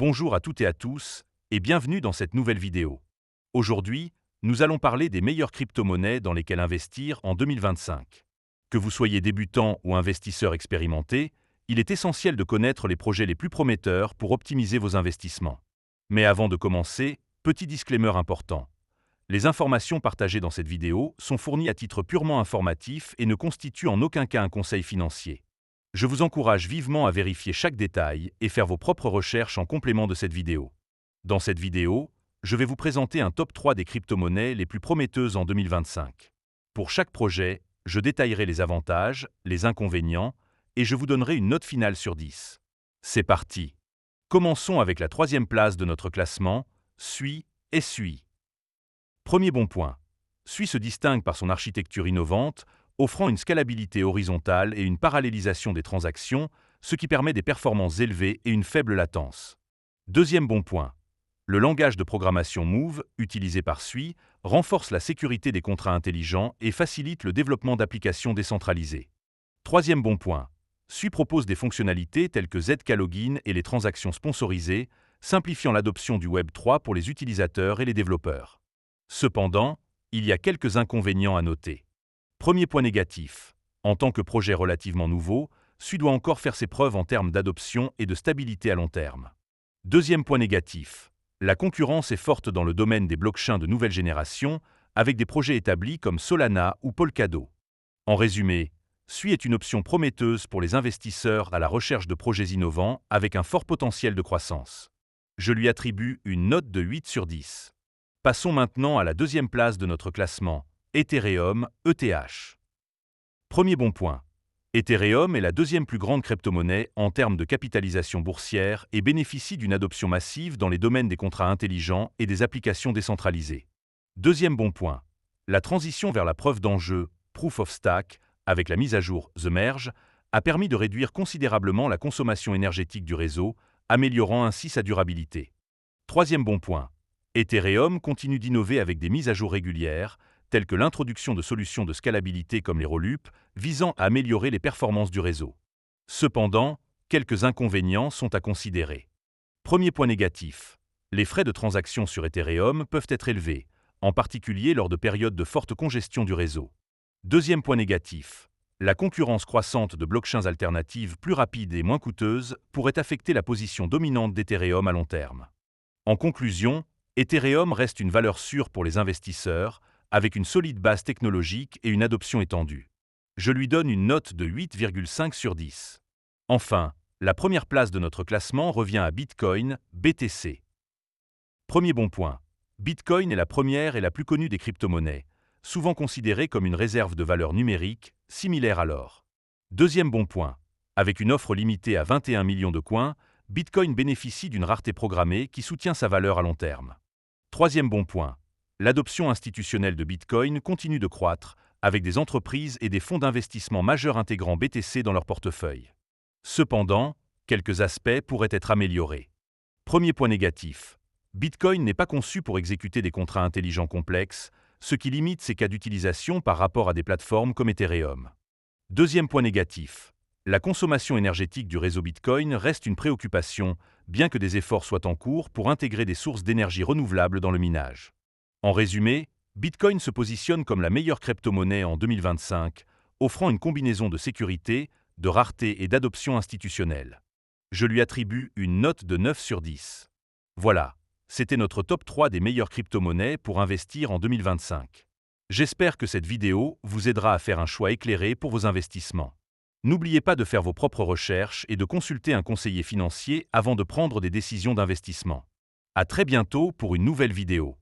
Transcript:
Bonjour à toutes et à tous, et bienvenue dans cette nouvelle vidéo. Aujourd'hui, nous allons parler des meilleures crypto-monnaies dans lesquelles investir en 2025. Que vous soyez débutant ou investisseur expérimenté, il est essentiel de connaître les projets les plus prometteurs pour optimiser vos investissements. Mais avant de commencer, petit disclaimer important. Les informations partagées dans cette vidéo sont fournies à titre purement informatif et ne constituent en aucun cas un conseil financier. Je vous encourage vivement à vérifier chaque détail et faire vos propres recherches en complément de cette vidéo. Dans cette vidéo, je vais vous présenter un top 3 des crypto-monnaies les plus prometteuses en 2025. Pour chaque projet, je détaillerai les avantages, les inconvénients, et je vous donnerai une note finale sur 10. C'est parti! Commençons avec la troisième place de notre classement, SUI. Premier bon point. SUI se distingue par son architecture innovante, offrant une scalabilité horizontale et une parallélisation des transactions, ce qui permet des performances élevées et une faible latence. Deuxième bon point. Le langage de programmation Move, utilisé par SUI, renforce la sécurité des contrats intelligents et facilite le développement d'applications décentralisées. Troisième bon point. SUI propose des fonctionnalités telles que ZK-Login et les transactions sponsorisées, simplifiant l'adoption du Web3 pour les utilisateurs et les développeurs. Cependant, il y a quelques inconvénients à noter. Premier point négatif. En tant que projet relativement nouveau, SUI doit encore faire ses preuves en termes d'adoption et de stabilité à long terme. Deuxième point négatif. La concurrence est forte dans le domaine des blockchains de nouvelle génération, avec des projets établis comme Solana ou Polkadot. En résumé, SUI est une option prometteuse pour les investisseurs à la recherche de projets innovants avec un fort potentiel de croissance. Je lui attribue une note de 8 sur 10. Passons maintenant à la deuxième place de notre classement, Ethereum, ETH. Premier bon point. Ethereum est la deuxième plus grande crypto-monnaie en termes de capitalisation boursière et bénéficie d'une adoption massive dans les domaines des contrats intelligents et des applications décentralisées. Deuxième bon point. La transition vers la preuve d'enjeu, Proof of Stake, avec la mise à jour The Merge, a permis de réduire considérablement la consommation énergétique du réseau, améliorant ainsi sa durabilité. Troisième bon point. Ethereum continue d'innover avec des mises à jour régulières, telles que l'introduction de solutions de scalabilité comme les rollups, visant à améliorer les performances du réseau. Cependant, quelques inconvénients sont à considérer. Premier point négatif. Les frais de transaction sur Ethereum peuvent être élevés, en particulier lors de périodes de forte congestion du réseau. Deuxième point négatif. La concurrence croissante de blockchains alternatives plus rapides et moins coûteuses pourrait affecter la position dominante d'Ethereum à long terme. En conclusion, Ethereum reste une valeur sûre pour les investisseurs, avec une solide base technologique et une adoption étendue. Je lui donne une note de 8,5 sur 10. Enfin, la première place de notre classement revient à Bitcoin, BTC. Premier bon point. Bitcoin est la première et la plus connue des crypto-monnaies, souvent considérée comme une réserve de valeur numérique, similaire à l'or. Deuxième bon point. Avec une offre limitée à 21 millions de coins, Bitcoin bénéficie d'une rareté programmée qui soutient sa valeur à long terme. Troisième bon point. L'adoption institutionnelle de Bitcoin continue de croître, avec des entreprises et des fonds d'investissement majeurs intégrant BTC dans leur portefeuille. Cependant, quelques aspects pourraient être améliorés. Premier point négatif. Bitcoin n'est pas conçu pour exécuter des contrats intelligents complexes, ce qui limite ses cas d'utilisation par rapport à des plateformes comme Ethereum. Deuxième point négatif. La consommation énergétique du réseau Bitcoin reste une préoccupation, bien que des efforts soient en cours pour intégrer des sources d'énergie renouvelables dans le minage. En résumé, Bitcoin se positionne comme la meilleure crypto-monnaie en 2025, offrant une combinaison de sécurité, de rareté et d'adoption institutionnelle. Je lui attribue une note de 9 sur 10. Voilà, c'était notre top 3 des meilleures crypto-monnaies pour investir en 2025. J'espère que cette vidéo vous aidera à faire un choix éclairé pour vos investissements. N'oubliez pas de faire vos propres recherches et de consulter un conseiller financier avant de prendre des décisions d'investissement. À très bientôt pour une nouvelle vidéo.